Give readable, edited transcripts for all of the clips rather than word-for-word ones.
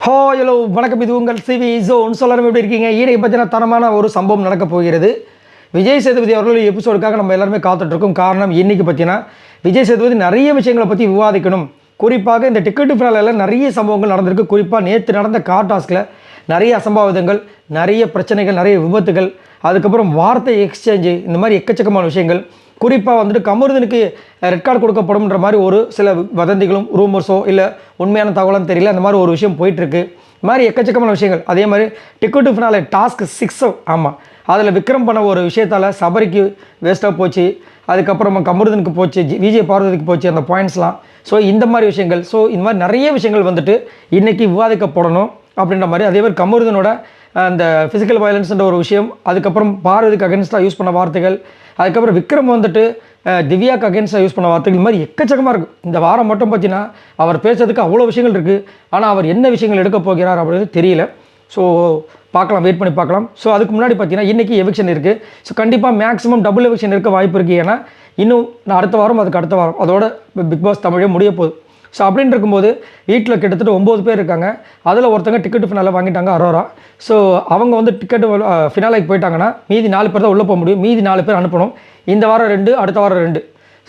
Hello வணக்கம். இது உங்கள் சிவி ஜோன். சொல்லணும் எப்படி இருக்கீங்க? ஈடை பற்றின தரமான ஒரு சம்பவம் நடக்க போகிறது. விஜய் சேதுபதி அவர்கள் எபிசோடுக்காக நம்ம எல்லாருமே காத்துட்ருக்கோம். காரணம் இன்றைக்கி பார்த்தீங்கன்னா விஜய் சேதுபதி நிறைய விஷயங்களை பற்றி விவாதிக்கணும். குறிப்பாக இந்த டிக்கெட்டு ஃபினாலில் நிறைய சம்பவங்கள் நடந்திருக்கு. குறிப்பாக நேற்று நடந்த கார் டாஸ்கில் நிறைய அசம்பாவிதங்கள், நிறைய பிரச்சனைகள், நிறைய விபத்துகள், அதுக்கப்புறம் வார்த்தை எக்ஸ்சேஞ்சு, இந்த மாதிரி எக்கச்சக்கமான விஷயங்கள். குறிப்பாக வந்துட்டு கமருதனுக்கு ரெட் கார்டு கொடுக்கப்படும்ன்ற மாதிரி ஒரு சில வதந்திகளும் ரூமர்ஸோ இல்லை உண்மையான தகவலும் தெரியல. அந்த மாதிரி ஒரு விஷயம் போயிட்டுருக்கு. இது மாதிரி எக்கச்சக்கமான விஷயங்கள். அதே மாதிரி டிக்கெட்டு ஃபினாலே டாஸ்க் 6 ஆமாம், அதில் விக்ரம் பண்ண ஒரு விஷயத்தால் சபரிக்கு வேஸ்ட்டாக போச்சு, அதுக்கப்புறமா கமருதனுக்கு போச்சு, விஜய் பார்வதிக்கு போச்சு அந்த பாயிண்ட்ஸ்லாம். ஸோ இந்த மாதிரி விஷயங்கள், ஸோ இந்த மாதிரி நிறைய விஷயங்கள் வந்துட்டு இன்றைக்கி விவாதிக்கப்படணும் அப்படின்ற மாதிரி. அதே மாதிரி கமருதனோட அந்த ஃபிசிக்கல் வயலன்ஸ்ன்ற ஒரு விஷயம், அதுக்கப்புறம் பார்வதிக்கு அகென்ஸ்டாக யூஸ் பண்ண வார்த்தைகள், அதுக்கப்புறம் விக்ரம் வந்துட்டு திவ்யாவுக்கு அகென்ஸ்டாக யூஸ் பண்ண வார்த்தைகள், இந்த மாதிரி எக்கச்சக்கமாக இருக்கும். இந்த வாரம் மட்டும் பார்த்தீங்கன்னா அவர் பேசுறதுக்கு அவ்வளோ விஷயங்கள் இருக்குது. ஆனால் அவர் என்ன விஷயங்கள் எடுக்க போகிறார் அப்படின்னு தெரியல. ஸோ பார்க்கலாம், வெயிட் பண்ணி பார்க்கலாம். ஸோ அதுக்கு முன்னாடி பார்த்தீங்கன்னா இன்றைக்கி எவிக்ஷன் இருக்குது. ஸோ கண்டிப்பாக மேக்ஸிமம் டபுள் எவிக்ஷன் இருக்க வாய்ப்பு இருக்குது. ஏன்னா இன்னும் அடுத்த வாரம், அதுக்கு அடுத்த வாரம் அதோட பிக் பாஸ் தமிழே முடிய போகுது. ஸோ அப்படின்னு இருக்கும்போது வீட்டில் கிட்டத்தட்ட 9 பேர் இருக்காங்க. அதில் ஒருத்தங்க டிக்கெட்டு ஃபினாலே வாங்கிட்டாங்க, அரோரா. ஸோ அவங்க வந்து டிக்கெட்டு ஃபினாலைக்கு போயிட்டாங்கன்னா மீதி 4 பேர் தான் உள்ளே போக முடியும். மீதி 4 பேர் அனுப்பணும். இந்த வாரம் 2, அடுத்த வாரம் 2.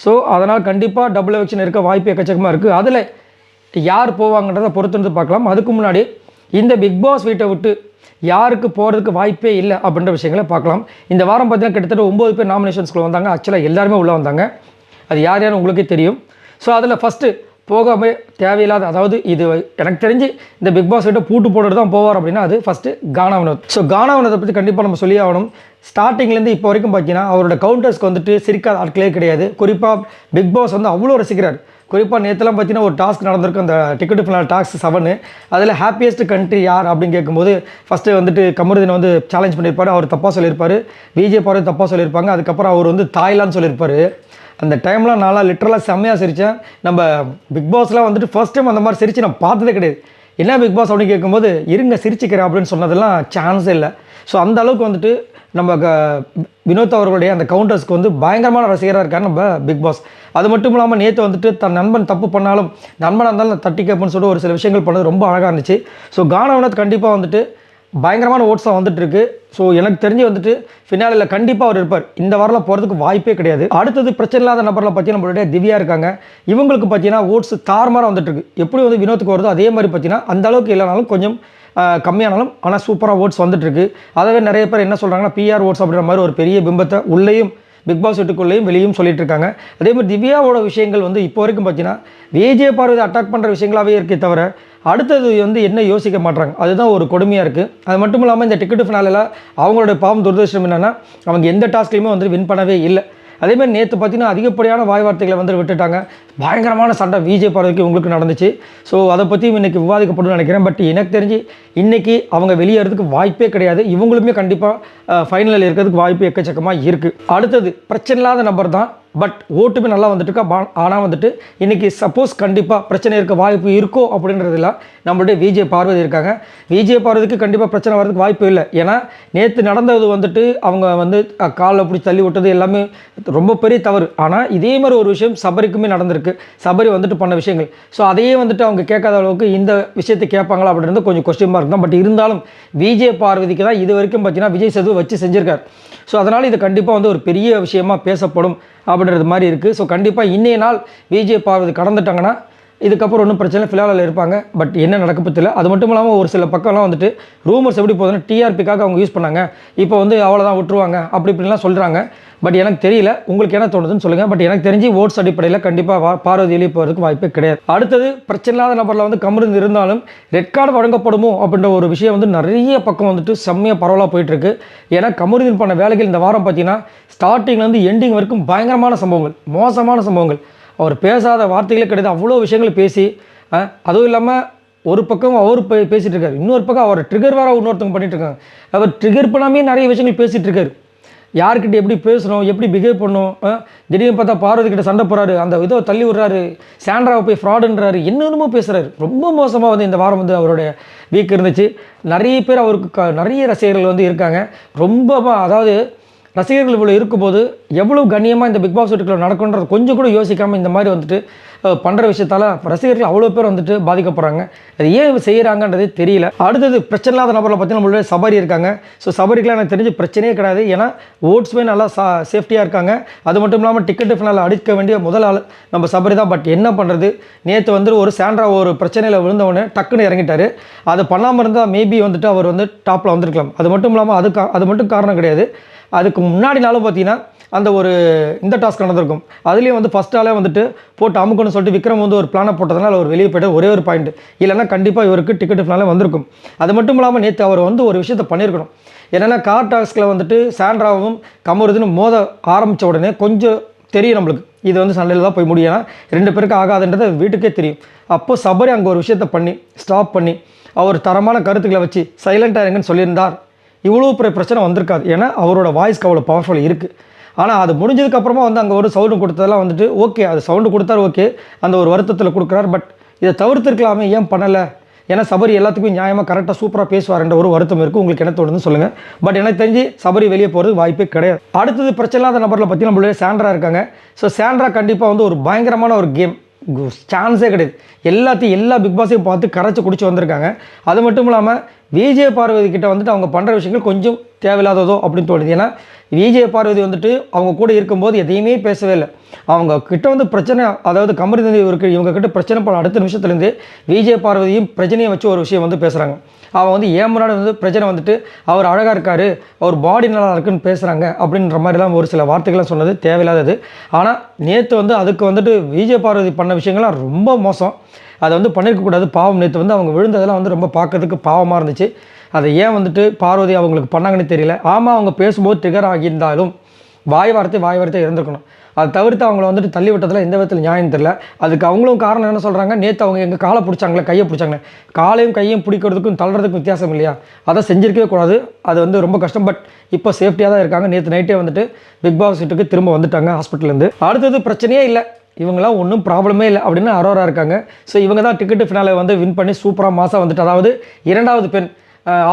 ஸோ அதனால் கண்டிப்பாக டபுள் எவிக்ஷன் இருக்க வாய்ப்பு எக்கச்சக்கமாக இருக்குது. அதில் யார் போவாங்கன்றதை பொறுத்து பார்க்கலாம். அதுக்கு முன்னாடி இந்த பிக் பாஸ் வீட்டை விட்டு யாருக்கு போகிறதுக்கு வாய்ப்பே இல்லை அப்படின்ற விஷயங்களை பார்க்கலாம். இந்த வாரம் பார்த்தீங்கன்னா கிட்டத்தட்ட 9 பேர் நாமினேஷன்ஸ்குள்ளே வந்தாங்க. ஆக்சுவலாக எல்லாருமே உள்ளே வந்தாங்க. அது யார் யாரும் உங்களுக்கே தெரியும். ஸோ அதில் ஃபஸ்ட்டு போகாமே தேவையில்லாத, அதாவது இது எனக்கு தெரிஞ்சு இந்த பிக் பாஸ் கிட்ட பூட்டு போட்டுட்டு தான் போவார் அப்படின்னா அது ஃபஸ்ட்டு கானா வினோத். ஸோ கானா வினோத்தை பற்றி கண்டிப்பாக நம்ம சொல்லி ஆகணும். ஸ்டார்டிங்லேருந்து இப்போ வரைக்கும் பார்த்தீங்கன்னா அவரோட கவுண்டர்ஸ்க்கு வந்துட்டு சிரிக்காத ஆட்களே கிடையாது. குறிப்பாக பிக் பாஸ் வந்து அவ்வளோ ரசிக்கிறார். குறிப்பாக நேற்றுலாம் பார்த்தீங்கன்னா ஒரு டாஸ்க் நடந்திருக்கு, அந்த டிக்கெட்டு ஃபினால் டாஸ்க் 7. அதில் ஹாப்பியஸ்ட் கண்ட்ரி யார் அப்படின்னு கேட்கும்போது ஃபஸ்ட்டு வந்துட்டு கமருதீனை வந்து சேலஞ்ச் பண்ணியிருப்பார். அவர் தப்பாக சொல்லியிருப்பார். விஜய் பார்வதி தப்பாக சொல்லியிருப்பாங்க. அதுக்கப்புறம் அவர் வந்து தாய்லாந்து சொல்லியிருப்பார். அந்த டைம்லாம் நான்லாம் லிட்டரலாக செம்மையாக சிரித்தேன். நம்ம பிக் பாஸ்லாம் வந்துட்டு ஃபர்ஸ்ட் டைம் அந்த மாதிரி சிரித்து நான் பார்த்ததே கிடையாது. என்ன பிக் பாஸ் அப்படின்னு கேட்கும்போது இருங்க சிரிச்சுக்கிறேன் அப்படின்னு சொன்னதெல்லாம் சான்ஸே இல்லை. ஸோ அந்த அளவுக்கு வந்துட்டு நம்ம வினோத் அவர்களுடைய அந்த கவுண்டர்ஸ்க்கு வந்து பயங்கரமான ரசிகராக இருக்கார் நம்ம பிக் பாஸ். அது மட்டும் இல்லாமல் நேற்று வந்துட்டு தன் நண்பன் தப்பு பண்ணாலும் நண்பனாக இருந்தாலும் தட்டி கேட்புன்னு சொல்லிட்டு ஒரு சில விஷயங்கள் பண்ணது ரொம்ப அழகாக இருந்துச்சு. ஸோ கானா வினோத் கண்டிப்பாக வந்துட்டு பயங்கரமான ஓட்ஸ் தான் வந்துட்டுருக்கு. ஸோ எனக்கு தெரிஞ்சு வந்துட்டு ஃபினாலில் கண்டிப்பாக அவர் இருப்பார். இந்த வாரத்தில் போகிறதுக்கு வாய்ப்பே கிடையாது. அடுத்தது பிரச்சனை இல்லாத நபரில் பார்த்தீங்கன்னா நம்மளுடைய திவ்யா இருக்காங்க. இவங்களுக்கு பார்த்தீங்கன்னா ஓட்ஸ் தாறுமாறாக வந்துட்டுருக்கு. எப்படி வந்து வினோத்துக்கு வருதோ அதே மாதிரி பார்த்தீங்கன்னா அந்த அளவுக்கு இல்லைனாலும் கொஞ்சம் கம்மியானாலும் ஆனால் சூப்பராக ஓட்ஸ் வந்துட்டுருக்கு. அதவே நிறைய பேர் என்ன சொல்கிறாங்கன்னா பிஆர் ஓட்ஸ் அப்படின்ற மாதிரி ஒரு பெரிய பிம்பத்தை உள்ளேயும் பிக் பாஸ் வீட்டுக்குள்ளேயும் வெளியும் சொல்லிட்டு இருக்காங்க. அதே மாதிரி திவ்யாவோட விஷயங்கள் வந்து இப்போ வரைக்கும் பார்த்தீங்கன்னா விஜய் பார்வதி அட்டாக் பண்ணுற விஷயங்களாகவே இருக்கே தவிர அடுத்தது வந்து என்ன யோசிக்க மாட்டாங்க. அதுதான் ஒரு கொடுமையாக இருக்குது. அது மட்டும் இல்லாமல் இந்த டிக்கெட்டு ஃபினாலில் அவங்களோட பாவம் துரதிருஷ்டம் என்னென்னா அவங்க எந்த டாஸ்க்லையுமே வந்து வின் பண்ணவே இல்லை. அதேமாதிரி நேற்று பார்த்தீங்கன்னா அதிகப்படியான வாய் வார்த்தைகளை வந்து விட்டுட்டாங்க. பயங்கரமான சண்டை விஜய் பார்வதிக்கு உங்களுக்கு நடந்துச்சு. ஸோ அதை பற்றியும் இன்றைக்கி விவாதிக்கப்படும் நினைக்கிறேன். பட் எனக்கு தெரிஞ்சு இன்றைக்கி அவங்க வெளியேறதுக்கு வாய்ப்பே கிடையாது. இவங்களுமே கண்டிப்பாக ஃபைனலில் இருக்கிறதுக்கு வாய்ப்பு எக்கச்சக்கமாக இருக்குது. அடுத்தது பிரச்சனை இல்லாத நம்பர் தான், பட் ஓட்டுமே நல்லா வந்துட்டுருக்கா. ஆனால் வந்துட்டு இன்றைக்கி சப்போஸ் கண்டிப்பாக பிரச்சனை இருக்க வாய்ப்பு இருக்கோ அப்படின்றதுல நம்மளுடைய விஜய் பார்வதி இருக்காங்க. விஜய் பார்வதிக்கு கண்டிப்பாக பிரச்சனை வரதுக்கு வாய்ப்பு இல்லை. ஏன்னா நேற்று நடந்தது வந்துட்டு அவங்க வந்து காலில் பிடிச்சி தள்ளி விட்டது எல்லாமே ரொம்ப பெரிய தவறு. ஆனால் இதே மாதிரி ஒரு விஷயம் சபரிக்குமே நடந்திருக்கு. சபரி வந்துட்டு பண்ண விஷயங்கள். ஸோ அதையே வந்துட்டு அவங்க கேட்காத அளவுக்கு இந்த விஷயத்தை கேட்பாங்களா அப்படின்றது கொஞ்சம் கொஸ்டின் மார்க் தான். பட் இருந்தாலும் விஜய் பார்வதிக்கு தான் இது வரைக்கும் பார்த்தீங்கன்னா விஜய் சேதுவை வச்சு செஞ்சுருக்கார். ஸோ அதனால் இது கண்டிப்பாக வந்து ஒரு பெரிய விஷயமா பேசப்படும் அப்படின்றது மாதிரி இருக்குது. ஸோ கண்டிப்பாக இன்னைய நாள் விஜய் பார்வதி கடந்துட்டாங்கன்னா இதுக்கப்புறம் ஒன்றும் பிரச்சனை ஃபிலாலில் இருப்பாங்க. பட் என்ன நடக்க தெரியல. அது மட்டும் இல்லாமல் ஒரு சில பக்கம்லாம் வந்துட்டு ரூமர்ஸ் எப்படி போகுதுன்னா டிஆர்பிக்காக அவங்க யூஸ் பண்ணாங்க, இப்போ வந்து அவ்வளோதான் விட்டுருவாங்க அப்படி இப்படின்லாம் சொல்கிறாங்க. பட் எனக்கு தெரியல, உங்களுக்கு என்ன தோணுதுன்னு சொல்லுங்கள். பட் எனக்கு தெரிஞ்சு ஓட்ஸ் அடிப்படையில் கண்டிப்பாக பார்வதி வெளியே போகிறதுக்கு வாய்ப்பே கிடையாது. அடுத்தது பிரச்சனை இல்லாத நபரில் வந்து கமருந்து இருந்தாலும் ரெட் கார்டு வழங்கப்படுமோ அப்படின்ற ஒரு விஷயம் வந்து நிறைய பக்கம் வந்துட்டு செம்மையாக பரவலாக போயிட்டுருக்கு. ஏன்னா கமருதீன் பண்ண வேலைகள் இந்த வாரம் பார்த்தீங்கன்னா ஸ்டார்டிங்லேருந்து எண்டிங் வரைக்கும் பயங்கரமான சம்பவங்கள், மோசமான சம்பவங்கள். அவர் பேசாத வார்த்தைகளே கிடையாது. அவ்வளோ விஷயங்கள் பேசி, அதுவும் இல்லாமல் ஒரு பக்கம் அவர் பேசிகிட்டு இருக்காரு, இன்னொரு பக்கம் அவர் ட்ரிகர் வேறு இன்னொருத்தவங்க பண்ணிகிட்டு இருக்காங்க. அவர் ட்ரிகர் பண்ணாமே நிறைய விஷயங்கள் பேசிகிட்டு இருக்காரு. யார்கிட்ட எப்படி பேசணும், எப்படி பிஹேவ் பண்ணணும். திடீர்னு பார்த்தா பார்வதி கிட்ட சண்டை போகிறாரு, அந்த இதை தள்ளி விடுறாரு, சாண்ட்ராவை போய் ஃப்ராடுன்றாரு, என்னென்னமோ பேசுகிறாரு. ரொம்ப மோசமாக வந்து இந்த வாரம் வந்து அவருடைய வீக் இருந்துச்சு. நிறைய பேர் அவருக்கு நிறைய ரசிகர்கள் வந்து இருக்காங்க. ரொம்ப அதாவது ரசிகர்கள் இவ்வளோ இருக்கும்போது எவ்வளோ கண்ணியமாக இந்த பிக் பாஸ் வீட்டுக்குள்ள நடக்குன்றது கொஞ்சம் கூட யோசிக்காமல் இந்த மாதிரி வந்துட்டு பண்ணுற விஷயத்தால் ரசிகர்கள் அவ்வளோ பேர் வந்துட்டு பாதிக்கப்படுறாங்க. அது ஏன் செய்கிறாங்கன்றதே தெரியல. அடுத்தது பிரச்சனை இல்லாத நபரில் பார்த்தீங்கன்னா நம்மளுடைய சபரி இருக்காங்க. ஸோ சபரிக்கெலாம் எனக்கு தெரிஞ்சு பிரச்சனையே கிடையாது. ஏன்னா ஓட்ஸ்மே நல்லா சேஃப்டியாக இருக்காங்க. அது மட்டும் இல்லாமல் டிக்கெட்டு ஃபினால் அடிக்க வேண்டிய முதல் ஆள் நம்ம சபரி தான். பட் என்ன பண்ணுறது, நேற்று வந்து ஒரு சாண்ட்ரா ஒரு பிரச்சனையில் விழுந்தவொடனே டக்குன்னு இறங்கிட்டார். அது பண்ணாமல் இருந்தால் மேபி வந்துட்டு அவர் வந்து டாப்பில் வந்திருக்கலாம். அது மட்டும் இல்லாமல் அது மட்டும் காரணம் கிடையாது. அதுக்கு முன்னாடி நாளும் பார்த்தீங்கன்னா அந்த ஒரு இந்த டாஸ்க் நடந்திருக்கும். அதுலேயும் வந்து ஃபஸ்ட் ஆளே வந்துட்டு போட்டு அமுக்கணும்னு சொல்லிட்டு விக்ரம் வந்து ஒரு பிளானை போட்டதுனால அவர் வெளியே போய்ட்டு ஒரே ஒரு பாயிண்ட், இல்லைன்னா கண்டிப்பாக இவருக்கு டிக்கெட் ஃபினாலே வந்திருக்கும். அது மட்டும் இல்லாமல் நேற்று அவர் வந்து ஒரு விஷயத்தை பண்ணியிருக்கணும். என்னென்னா கார் டாஸ்கில் வந்துட்டு சாண்ட்ராவும் கமருதுன்னு மோத ஆரம்பித்த உடனே கொஞ்சம் தெரியும் நம்மளுக்கு இது வந்து சண்டையில் தான் போய் முடியும். ஏன்னா 2 பேருக்கு ஆகாதுன்றது வீட்டுக்கே தெரியும். அப்போ சபரி அங்கே ஒரு விஷயத்தை பண்ணி ஸ்டாப் பண்ணி அவர் தரமான கருத்துக்களை வச்சு சைலண்ட்டாக இருங்கன்னு சொல்லியிருந்தார், இவ்வளோ பெரிய பிரச்சனை வந்திருக்காது. ஏன்னா அவரோட வாய்ஸ்க்கு அவ்வளோ பவர்ஃபுல் இருக்குது. ஆனால் அது முடிஞ்சதுக்கப்புறமா வந்து அங்கே ஒரு சவுண்டு கொடுத்ததெல்லாம் வந்துட்டு ஓகே, அது சவுண்டு கொடுத்தாரு ஓகே, அந்த ஒரு வருத்தத்தில் கொடுக்குறாரு. பட் இதை தவிர்த்துருக்கலாமே, ஏன் பண்ணலை? ஏன்னா சபரி எல்லாத்துக்கும் நியாயமாக கரெக்டாக சூப்பராக பேசுவார்ன்ற ஒரு வருத்தம் இருக்குது. உங்களுக்கு என்ன தோணுதுன்னு சொல்லுங்கள். பட் எனக்கு தெரிஞ்சு சபரி வெளியே போகிறது வாய்ப்பே கிடையாது. அடுத்தது பிரச்சனை இல்லாத நபரில் பற்றி நம்மளுடைய சாண்ட்ரா இருக்காங்க. ஸோ சாண்ட்ரா கண்டிப்பாக வந்து ஒரு பயங்கரமான ஒரு கேம், சான்ஸே கிடையாது. எல்லா பிக் பாஸையும் பார்த்து கரைச்சி குடிச்சு வந்திருக்காங்க. அது மட்டும் இல்லாமல் விஜய் பார்வதி கிட்ட வந்துட்டு அவங்க பண்ணுற விஷயங்கள் கொஞ்சம் தேவையில்லாததோ அப்படின்னு தோணுது. ஏன்னா விஜய் பார்வதி வந்துட்டு அவங்க கூட இருக்கும்போது எதையுமே பேசவே இல்லை. அவங்க கிட்ட வந்து பிரச்சனை, அதாவது கமருதேவி இவங்க கிட்ட பிரச்சனை பண்ண அடுத்த நிமிஷத்துலேருந்து விஜய் பார்வதியும் பிரச்சனையை வச்சு ஒரு விஷயம் வந்து பேசுகிறாங்க. அவன் வந்து ஏன் முன்னாடி வந்து பிரச்சனை வந்துட்டு அவர் அழகாக இருக்கார், அவர் பாடி நல்லா இருக்குன்னு பேசுகிறாங்க அப்படின்ற மாதிரிலாம் ஒரு சில வார்த்தைகள்லாம் சொன்னது தேவையில்லாதது. ஆனால் நேற்று வந்து அதுக்கு வந்துட்டு விஜய் பார்வதி பண்ண விஷயங்கள்லாம் ரொம்ப மோசம். அதை வந்து பண்ணியிருக்கக்கூடாது. பாவம், நேற்று வந்து அவங்க விழுந்ததெல்லாம் வந்து ரொம்ப பார்க்கறதுக்கு பாவமாக இருந்துச்சு. அதை ஏன் வந்துட்டு பார்வதி அவங்களுக்கு பண்ணாங்கன்னு தெரியல. ஆமாம், அவங்க பேசும்போது ட்ரிகர் ஆகியிருந்தாலும் வாய் வார்த்தை இருந்திருக்கணும். அதை தவிர்த்து அவங்கள வந்துட்டு தள்ளி விட்டதில் எந்த விதத்தில் நியாயம் தெரியல. அதுக்கு அவங்களும் காரணம் என்ன சொல்கிறாங்க, நேற்று அவங்க எங்கள் காலை பிடிச்சாங்களே, கையை பிடிச்சாங்களே, காலையும் கையும் பிடிக்கிறதுக்கும் தள்ளுறதுக்கும் வித்தியாசம் இல்லையா? அதை செஞ்சிருக்கவே கூடாது. அது வந்து ரொம்ப கஷ்டம். பட் இப்போ சேஃப்டியாக தான் இருக்காங்க. நேற்று நைட்டே வந்துட்டு பிக் பாஸ் வீட்டுக்கு திரும்ப வந்துட்டாங்க ஹாஸ்பிட்டல்லேருந்து. அடுத்தது பிரச்சனையே இல்லை, இவங்களாம் ஒன்றும் ப்ராப்ளமே இல்லை அப்படின்னு அரோரா இருக்காங்க. ஸோ இவங்க தான் டிக்கெட்டு ஃபினாலே வந்து வின் பண்ணி சூப்பராக மாதம் வந்துட்டு, அதாவது 2வது பெண்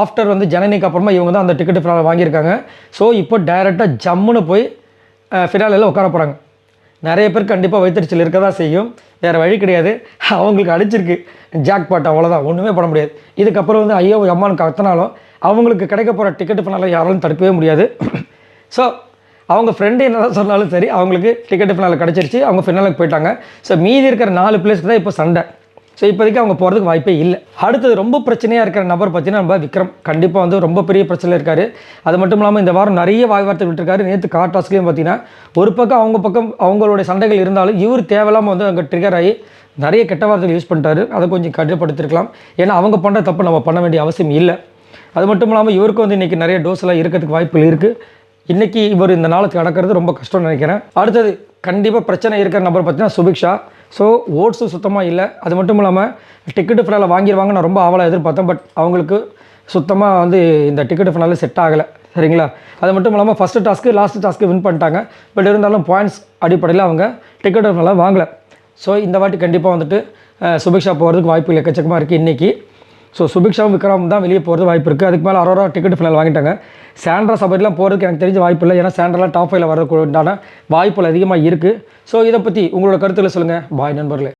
ஆஃப்டர் வந்து ஜனனிக்கு அப்புறமா இவங்க தான் அந்த டிக்கெட்டு ஃபினாலே வாங்கியிருக்காங்க. ஸோ இப்போ டைரெக்டாக ஜம்முன்னு போய் ஃபினாலில் உட்கார போகிறாங்க. நிறைய பேர் கண்டிப்பாக வயிற்றுச்சல் இருக்க தான் செய்யும், வேறு வழி கிடையாது. அவங்களுக்கு அடிச்சிருக்கு ஜாக் பாட், அவ்வளோதான், ஒன்றுமே பண்ண முடியாது. இதுக்கப்புறம் வந்து ஐயோ அம்மானுக்கு கத்தினாலும் அவங்களுக்கு கிடைக்க போகிற டிக்கெட்டு ஃபினாலே யாராலும் தடுக்கவே முடியாது. ஸோ அவங்க ஃப்ரெண்டு என்ன தான் சொன்னாலும் சரி, அவங்களுக்கு டிக்கெட்டு ஃபினாலில் கிடச்சிருச்சு, அவங்க ஃபினாலுக்கு போயிட்டாங்க. ஸோ மீதி இருக்கிற 4 பிளேஸ்க்கு தான் இப்போ சண்டை. ஸோ இப்போதைக்கு அவங்க போகிறதுக்கு வாய்ப்பே இல்லை. அடுத்தது ரொம்ப பிரச்சனையாக இருக்கிற நபர் பார்த்தீங்கன்னா நம்ம விக்ரம். கண்டிப்பாக வந்து ரொம்ப பெரிய பிரச்சனையில் இருக்கார். அது மட்டும் இல்லாமல் இந்த வாரம் நிறைய வாய்வார்த்தை விட்டுருக்காரு. நேற்று கார் டாஸ்க்லேயும் பார்த்தீங்கன்னா ஒரு பக்கம் அவங்களுடைய சண்டைகள் இருந்தாலும் இவர் தேவையில்லாமல் வந்து அங்கே ட்ரிகர் ஆகி நிறைய கெட்ட வார்த்தைகள் யூஸ் பண்ணிட்டாரு. அதை கொஞ்சம் கட்டுப்படுத்திருக்கலாம். ஏன்னா அவங்க பண்ணுற தப்பு நம்ம பண்ண வேண்டிய அவசியம் இல்லை. அது மட்டும் இல்லாமல் இவருக்கு வந்து இன்றைக்கி நிறைய டோஸ்லாம் இருக்கிறதுக்கு வாய்ப்புகள் இருக்குது. இன்றைக்கி இவர் இந்த நாளுக்கு நடக்கிறது ரொம்ப கஷ்டம்னு நினைக்கிறேன். அடுத்தது கண்டிப்பாக பிரச்சனை இருக்கிற நபர் பார்த்தீங்கன்னா சுபிக்ஷா. ஸோ ஓட்ஸும் சுத்தமாக இல்லை. அது மட்டும் இல்லாமல் டிக்கெட்டு ஃபினால வாங்கிடுவாங்க, நான் ரொம்ப ஆவலாக எதிர்பார்த்தேன். பட் அவங்களுக்கு சுத்தமாக வந்து இந்த டிக்கெட்டு ஃபினால செட் ஆகலை. சரிங்களா? அது மட்டும் இல்லாமல் first task last task win பண்ணிட்டாங்க. பட் இருந்தாலும் பாயிண்ட்ஸ் அடிப்படையில் அவங்க டிக்கெட்டு ஃபினால வாங்கலை. ஸோ இந்த வாட்டி கண்டிப்பாக வந்துட்டு சுபிக்ஷா போகிறதுக்கு வாய்ப்பு எக்கச்சக்கமாக இருக்குது இன்றைக்கி. ஸோ சுபிக்ஷாவும் விக்ரம் தான் வெளியே போகிறது வாய்ப்பு இருக்குது. அதுக்கு மேலே அரோரா டிக்கெட் ஃபினால் வாங்கிட்டாங்க. சாண்ட்ரா சபரிலாம் போகிறதுக்கு எனக்கு தெரிஞ்ச வாய்ப்பு இல்லை. ஏன்னா சாண்ட்ராலாம் டாப் 5ல் வரதுக்கு உண்டான வாய்ப்புகள் அதிகமாக இருக்குது. ஸோ இதை பற்றி உங்களோட கருத்துக்களை சொல்லுங்கள். பாய் நண்பர்களே.